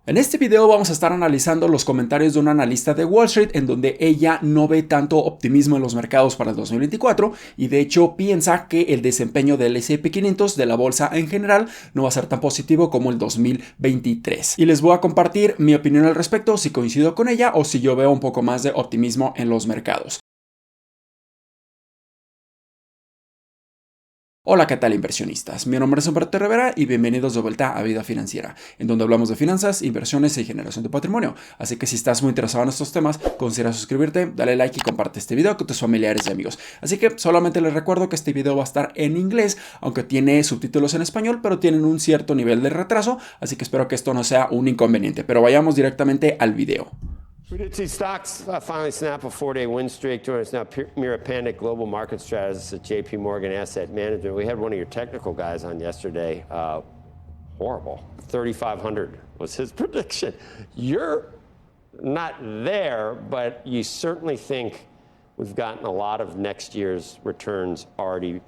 En este video vamos a estar analizando los comentarios de una analista de Wall Street en donde ella no ve tanto optimismo en los mercados para el 2024 y de hecho piensa que el desempeño del S&P 500 de la bolsa en general no va a ser tan positivo como el 2023. Y les voy a compartir mi opinión al respecto, si coincido con ella o si yo veo un poco más de optimismo en los mercados. Hola, ¿qué tal inversionistas? Mi nombre es Humberto Rivera y bienvenidos de vuelta a Vida Financiera, en donde hablamos de finanzas, inversiones y generación de patrimonio. Así que si estás muy interesado en estos temas, considera suscribirte, dale like y comparte este video con tus familiares y amigos. Así que solamente les recuerdo que este video va a estar en inglés, aunque tiene subtítulos en español, pero tienen un cierto nivel de retraso, así que espero que esto no sea un inconveniente. Pero vayamos directamente al video. We did see stocks finally snap a 4-day win streak. Joining us now, Mira Pandit, global market strategist at JP Morgan Asset Management. We had one of your technical guys on yesterday. Horrible. 3,500 was his prediction. You're not there, but you certainly think we've gotten a lot of next year's returns already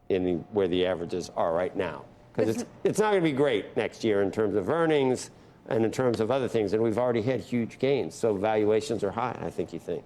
in where the averages are right now. Because it's not going to be great next year in terms of earnings and in terms of other things, and we've already had huge gains, so valuations are high, I think you think.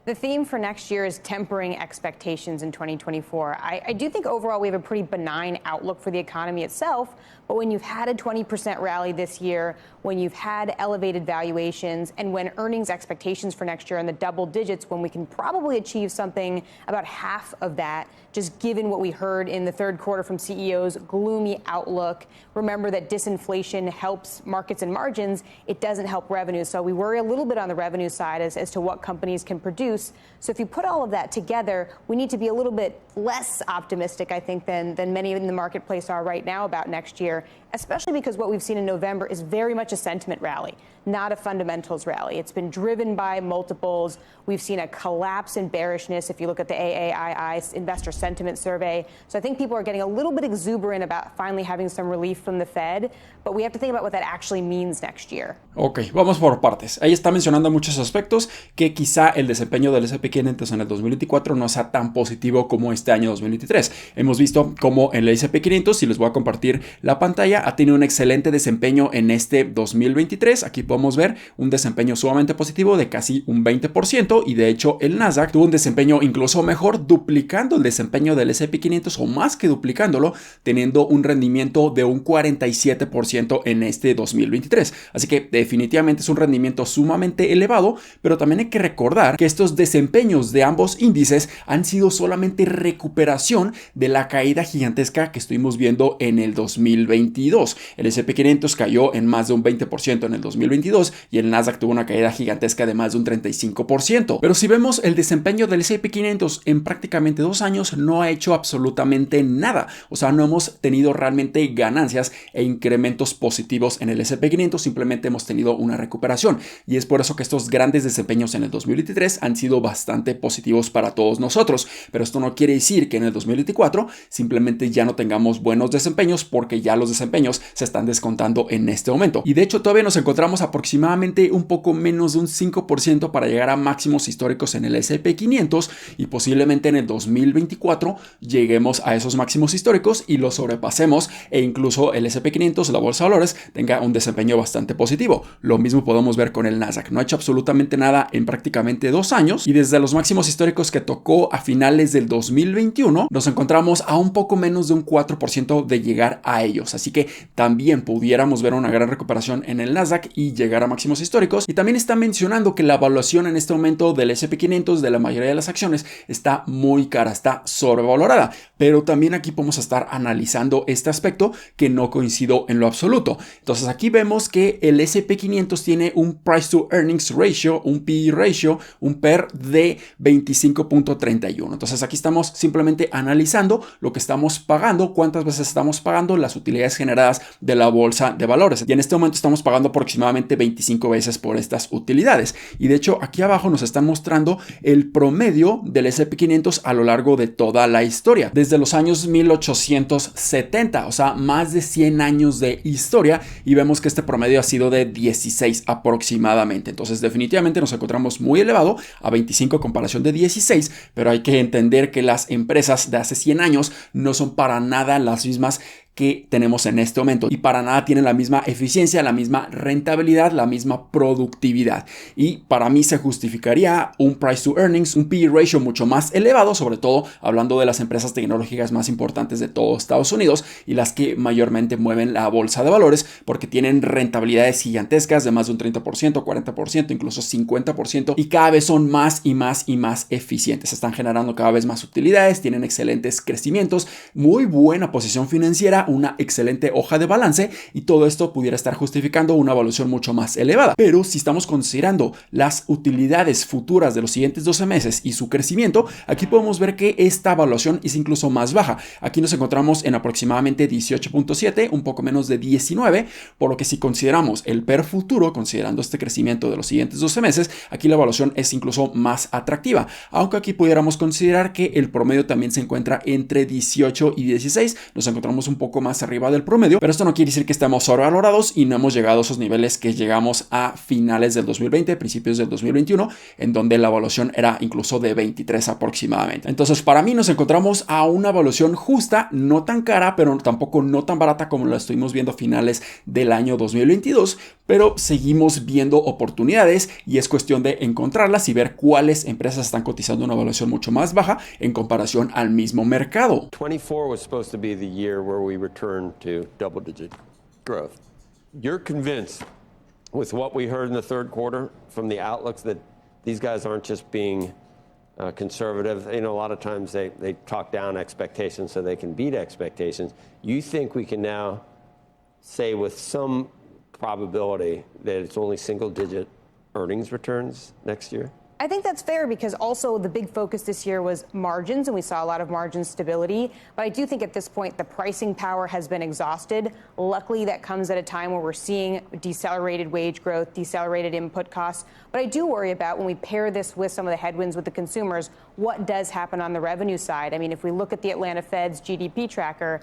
The theme for next year is tempering expectations in 2024. I do think overall we have a pretty benign outlook for the economy itself, but when you've had a 20% rally this year, when you've had elevated valuations, and when earnings expectations for next year are in the double digits, when we can probably achieve something about half of that, just given what we heard in the third quarter from CEOs, gloomy outlook. Remember that disinflation helps markets and margins. It doesn't help revenue. So we worry a little bit on the revenue side as to what companies can produce. So if you put all of that together, we need to be a little bit less optimistic, I think, than many in the marketplace are right now about next year, especially because what we've seen in November is very much a sentiment rally, not a fundamentals rally. It's been driven by multiples. We've seen a collapse in bearishness if you look at the AAII investor sentiment survey. So I think people are getting a little bit exuberant about finally having some relief from the Fed, but we have to think about what that actually means next year. Ok, vamos por partes. Ahí está mencionando muchos aspectos que quizá el desempeño del S&P 500 en el 2024 no sea tan positivo como este año 2023. Hemos visto cómo el S&P 500, y les voy a compartir la pantalla, ha tenido un excelente desempeño en este 2023. Aquí podemos ver un desempeño sumamente positivo de casi un 20% y de hecho el Nasdaq tuvo un desempeño incluso mejor, duplicando el desempeño del S&P 500 o más que duplicándolo, teniendo un rendimiento de un 47% en este 2023. Así que definitivamente es un rendimiento sumamente elevado, pero también hay que recordar que estos desempeños de ambos índices han sido solamente recuperación de la caída gigantesca que estuvimos viendo en el 2022. El S&P 500 cayó en más de un 20% en el 2022 y el Nasdaq tuvo una caída gigantesca de más de un 35%. Pero si vemos el desempeño del S&P 500 en prácticamente 2 años, no ha hecho absolutamente nada. O sea, no hemos tenido realmente ganancias e incrementos positivos en el S&P 500, simplemente hemos tenido una recuperación. Y es por eso que estos grandes desempeños en el 2023 han sido bastante positivos para todos nosotros. Pero esto no quiere decir que en el 2024 simplemente ya no tengamos buenos desempeños, porque ya los desempeños se están descontando en este momento. Y de hecho todavía nos encontramos aproximadamente un poco menos de un 5% para llegar a máximos históricos en el S&P 500 y posiblemente en el 2024 lleguemos a esos máximos históricos y los sobrepasemos e incluso el S&P 500, la bolsa de valores, tenga un desempeño bastante positivo. Lo mismo podemos ver con el Nasdaq. No ha hecho absolutamente nada en prácticamente 2 años y desde los máximos históricos que tocó a finales del 2021 nos encontramos a un poco menos de un 4% de llegar a ellos. Así que también pudiéramos ver una gran recuperación en el Nasdaq y llegar a máximos históricos. Y también está mencionando que la evaluación en este momento del S&P 500 de la mayoría de las acciones está muy cara, está sobrevalorada. Pero también aquí podemos estar analizando este aspecto que no coincido en lo absoluto. Entonces aquí vemos que el S&P 500 tiene un Price to Earnings Ratio, un PE Ratio, un PER de 25.31. Entonces aquí estamos simplemente analizando lo que estamos pagando, cuántas veces estamos pagando las utilidades generadas de la bolsa de valores. Y en este momento estamos pagando aproximadamente 25 veces por estas utilidades. Y de hecho aquí abajo nos están mostrando el promedio del S&P 500 a lo largo de toda la historia. Desde los años 1870, o sea, más de 100 años de historia, y vemos que este promedio ha sido de 16 aproximadamente. Entonces definitivamente nos encontramos muy elevado a 25 en comparación de 16, pero hay que entender que las empresas de hace 100 años no son para nada las mismas que tenemos en este momento y para nada tienen la misma eficiencia, la misma rentabilidad, la misma productividad. Y para mí se justificaría un price to earnings, un PE ratio mucho más elevado, sobre todo hablando de las empresas tecnológicas más importantes de todo Estados Unidos y las que mayormente mueven la bolsa de valores, porque tienen rentabilidades gigantescas de más de un 30%, 40%, incluso 50%, y cada vez son más y más y más eficientes. Están generando cada vez más utilidades, tienen excelentes crecimientos, muy buena posición financiera, una excelente hoja de balance, y todo esto pudiera estar justificando una evaluación mucho más elevada. Pero si estamos considerando las utilidades futuras de los siguientes 12 meses y su crecimiento, aquí podemos ver que esta evaluación es incluso más baja. Aquí nos encontramos en aproximadamente 18.7, un poco menos de 19, por lo que si consideramos el PER futuro, considerando este crecimiento de los siguientes 12 meses, aquí la evaluación es incluso más atractiva, aunque aquí pudiéramos considerar que el promedio también se encuentra entre 18 y 16, nos encontramos un poco más arriba del promedio, pero esto no quiere decir que estemos sobrevalorados y no hemos llegado a esos niveles que llegamos a finales del 2020, principios del 2021, en donde la evaluación era incluso de 23 aproximadamente. Entonces, para mí nos encontramos a una evaluación justa, no tan cara, pero tampoco no tan barata como la estuvimos viendo a finales del año 2022, pero seguimos viendo oportunidades y es cuestión de encontrarlas y ver cuáles empresas están cotizando una evaluación mucho más baja en comparación al mismo mercado. 24 was supposed to be the year where we return to double-digit growth. You're convinced with what we heard in the third quarter from the outlooks that these guys aren't just being conservative. You know, a lot of times they talk down expectations so they can beat expectations. You think we can now say with some probability that it's only single-digit earnings returns next year? I think that's fair because also the big focus this year was margins, and we saw a lot of margin stability. But I do think at this point the pricing power has been exhausted. Luckily, that comes at a time where we're seeing decelerated wage growth, decelerated input costs. But I do worry about when we pair this with some of the headwinds with the consumers, what does happen on the revenue side? I mean, if we look at the Atlanta Fed's GDP tracker,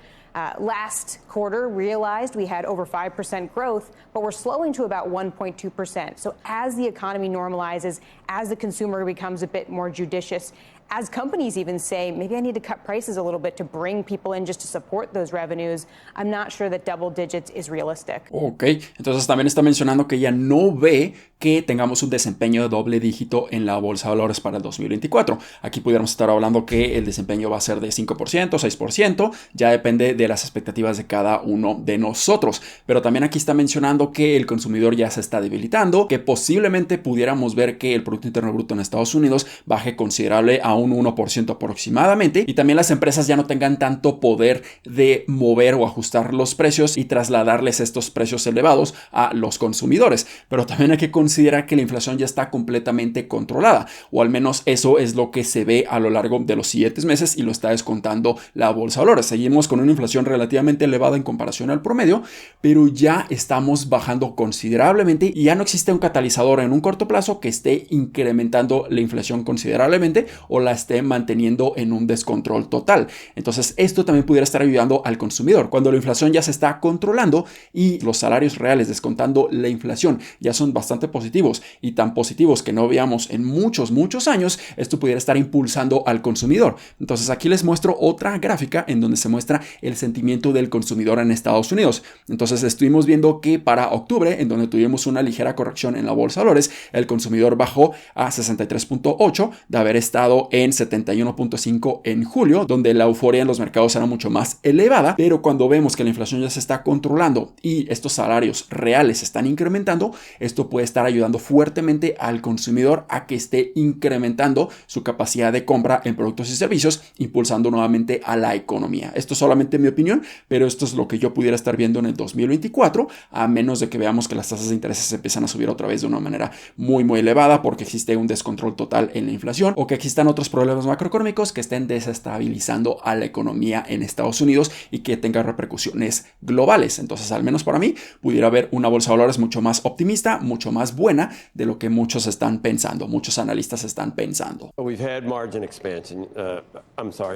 last quarter realized we had over 5% growth, but we're slowing to about 1.2%. So as the economy normalizes, as the consumer becomes a bit more judicious, as companies even say, maybe I need to cut prices a little bit to bring people in just to support those revenues, I'm not sure that double digits is realistic. Ok, entonces también está mencionando que ella no ve que tengamos un desempeño de doble dígito en la bolsa de valores para el 2024. Aquí pudiéramos estar hablando que el desempeño va a ser de 5%, 6%, ya depende de las expectativas de cada uno de nosotros. Pero también aquí está mencionando que el consumidor ya se está debilitando, que posiblemente pudiéramos ver que el Producto Interno Bruto en Estados Unidos baje considerable a un 1% aproximadamente, y también las empresas ya no tengan tanto poder de mover o ajustar los precios y trasladarles estos precios elevados a los consumidores. Pero también hay que considerar que la inflación ya está completamente controlada, o al menos eso es lo que se ve a lo largo de los siguientes meses y lo está descontando la bolsa de valores. Seguimos con una inflación relativamente elevada en comparación al promedio, pero ya estamos bajando considerablemente y ya no existe un catalizador en un corto plazo que esté incrementando la inflación considerablemente o la esté manteniendo en un descontrol total. Entonces esto también pudiera estar ayudando al consumidor. Cuando la inflación ya se está controlando y los salarios reales descontando la inflación ya son bastante positivos y tan positivos que no veamos en muchos años, esto pudiera estar impulsando al consumidor. Entonces aquí les muestro otra gráfica en donde se muestra el sentimiento del consumidor en Estados Unidos. Entonces estuvimos viendo que para octubre, en donde tuvimos una ligera corrección en la bolsa de valores, el consumidor bajó a 63.8 de haber estado en 71.5 en julio, donde la euforia en los mercados era mucho más elevada. Pero cuando vemos que la inflación ya se está controlando y estos salarios reales se están incrementando, esto puede estar ayudando fuertemente al consumidor a que esté incrementando su capacidad de compra en productos y servicios, impulsando nuevamente a la economía. Esto es solamente mi opinión, pero esto es lo que yo pudiera estar viendo en el 2024, a menos de que veamos que las tasas de interés se empiezan a subir otra vez de una manera muy elevada porque existe un descontrol total en la inflación o que existan otros problemas macroeconómicos que estén desestabilizando a la economía en Estados Unidos y que tenga repercusiones globales. Entonces, al menos para mí, pudiera haber una bolsa de valores mucho más optimista, mucho más buena de lo que muchos están pensando, muchos analistas están pensando. We've had margin expansion,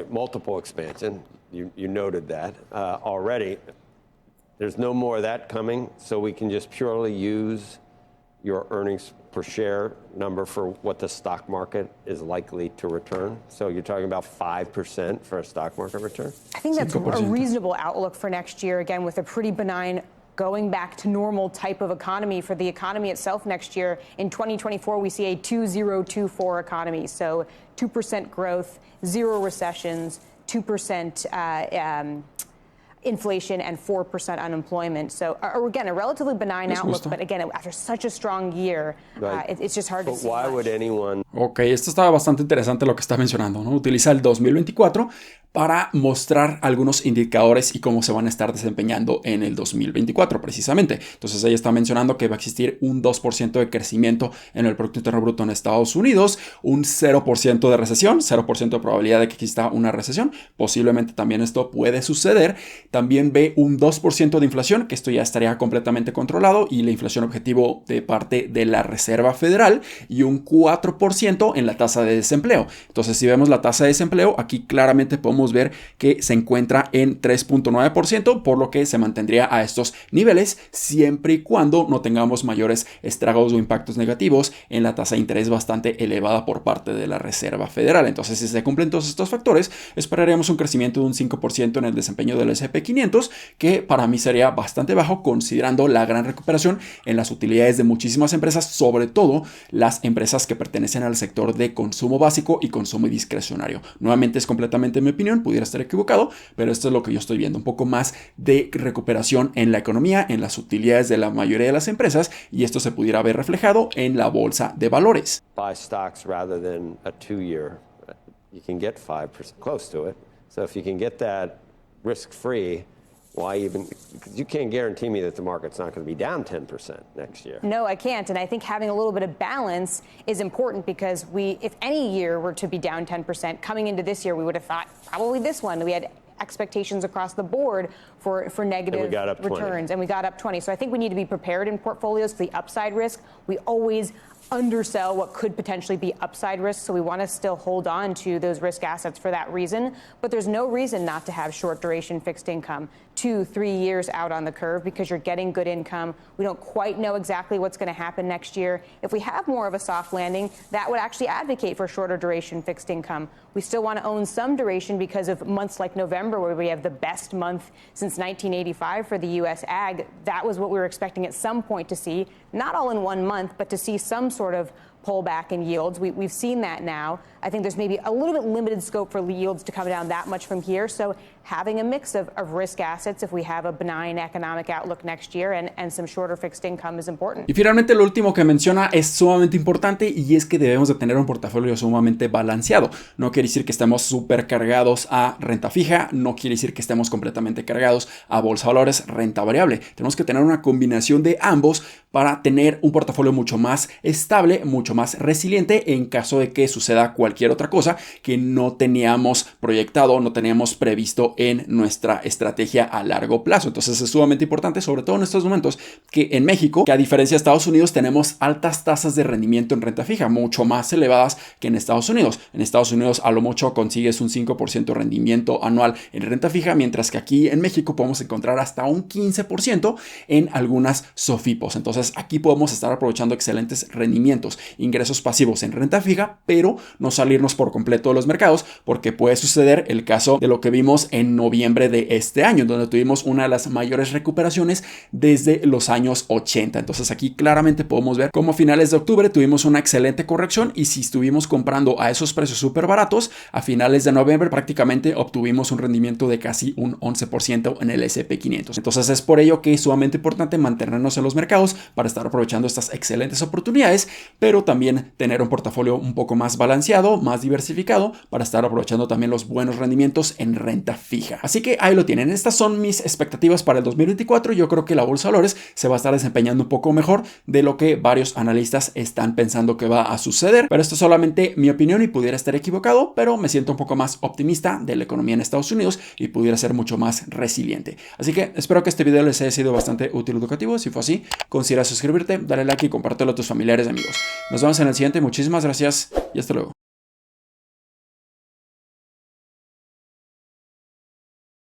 multiple expansion. You noted that already. There's no more of that coming, so we can just purely use your earnings per share number for what the stock market is likely to return. So you're talking about 5% for a stock market return? I think that's a 5%. reasonable outlook for next year, again, with a pretty benign going back to normal type of economy. For the economy itself next year, in 2024, we see a 2024 economy. So 2% growth, 0 recessions, 2% inflation, and 4% unemployment. So, again, a relatively benign outlook, but again, after such a strong year, it's just hard to see Why much. would anyone... Ok, esto estaba bastante interesante lo que está mencionando, ¿no? Utiliza el 2024 para mostrar algunos indicadores y cómo se van a estar desempeñando en el 2024 precisamente. Entonces ella está mencionando que va a existir un 2% de crecimiento en el Producto Interno Bruto en Estados Unidos, un 0% de recesión, 0% de probabilidad de que exista una recesión. Posiblemente también esto puede suceder. También ve un 2% de inflación, que esto ya estaría completamente controlado, y la inflación objetivo de parte de la Reserva Federal, y un 4% en la tasa de desempleo. Entonces si vemos la tasa de desempleo, aquí claramente podemos ver que se encuentra en 3.9%, por lo que se mantendría a estos niveles siempre y cuando no tengamos mayores estragos o impactos negativos en la tasa de interés bastante elevada por parte de la Reserva Federal. Entonces, si se cumplen todos estos factores, esperaríamos un crecimiento de un 5% en el desempeño del S&P 500, que para mí sería bastante bajo considerando la gran recuperación en las utilidades de muchísimas empresas, sobre todo las empresas que pertenecen al sector de consumo básico y consumo discrecionario. Nuevamente es completamente mi opinión, pudiera estar equivocado, pero esto es lo que yo estoy viendo, un poco más de recuperación en la economía, en las utilidades de la mayoría de las empresas, y esto se pudiera ver reflejado en la bolsa de valores. buy stocks rather than a 2-year? You can get 5%, close to it. So if you can get that risk-free, why even? Because you can't guarantee me that the market's not going to be down 10% next year. No, I can't. And I think having a little bit of balance is important, because if any year were to be down 10%, coming into this year, we would have thought probably this one. We had expectations across the board for negative returns, and we got up 20. So I think we need to be prepared in portfolios for the upside risk. We always undersell what could potentially be upside risk, so we want to still hold on to those risk assets for that reason. But there's no reason not to have short duration fixed income 2-3 years out on the curve, because you're getting good income. We don't quite know exactly what's going to happen next year. If we have more of a soft landing, that would actually advocate for shorter duration fixed income. We still want to own some duration because of months like November, where we have the best month since 1985 for the U.S. ag. That was what we were expecting at some point to see, not all in 1 month, but to see some sort of pullback in yields. We've seen that now. I think there's maybe a little bit limited scope for yields to come down that much from here. So having a mix of risk assets, if we have a benign economic outlook next year, and some shorter fixed income is important. Y finalmente lo último que menciona es sumamente importante, y es que debemos de tener un portafolio sumamente balanceado. No quiere decir que estemos súper cargados a renta fija, no quiere decir que estemos completamente cargados a bolsa de valores, renta variable. Tenemos que tener una combinación de ambos para tener un portafolio mucho más estable, mucho más resiliente en caso de que suceda cualquier otra cosa que no teníamos proyectado, no teníamos previsto en nuestra estrategia a largo plazo. Entonces es sumamente importante, sobre todo en estos momentos, que en México, que a diferencia de Estados Unidos, tenemos altas tasas de rendimiento en renta fija, mucho más elevadas que en Estados Unidos. En Estados Unidos a lo mucho consigues un 5% de rendimiento anual en renta fija, mientras que aquí en México podemos encontrar hasta un 15% en algunas SOFIPOS. Entonces aquí podemos estar aprovechando excelentes rendimientos, ingresos pasivos en renta fija, pero no salirnos por completo de los mercados, porque puede suceder el caso de lo que vimos en noviembre de este año, donde tuvimos una de las mayores recuperaciones desde los años 80. Entonces aquí claramente podemos ver cómo a finales de octubre tuvimos una excelente corrección, y si estuvimos comprando a esos precios súper baratos, a finales de noviembre prácticamente obtuvimos un rendimiento de casi un 11% en el S&P 500. Entonces es por ello que es sumamente importante mantenernos en los mercados para estar aprovechando estas excelentes oportunidades, pero también tener un portafolio un poco más balanceado, más diversificado, para estar aprovechando también los buenos rendimientos en renta fija. Así que ahí lo tienen. Estas son mis expectativas para el 2024. Yo creo que la bolsa de valores se va a estar desempeñando un poco mejor de lo que varios analistas están pensando que va a suceder, pero esto es solamente mi opinión y pudiera estar equivocado, pero me siento un poco más optimista de la economía en Estados Unidos y pudiera ser mucho más resiliente. Así que espero que este video les haya sido bastante útil y educativo. Si fue así, considera suscribirte, dale like y compártelo a tus familiares y amigos. Nos vemos en el siguiente. Muchísimas gracias y hasta luego.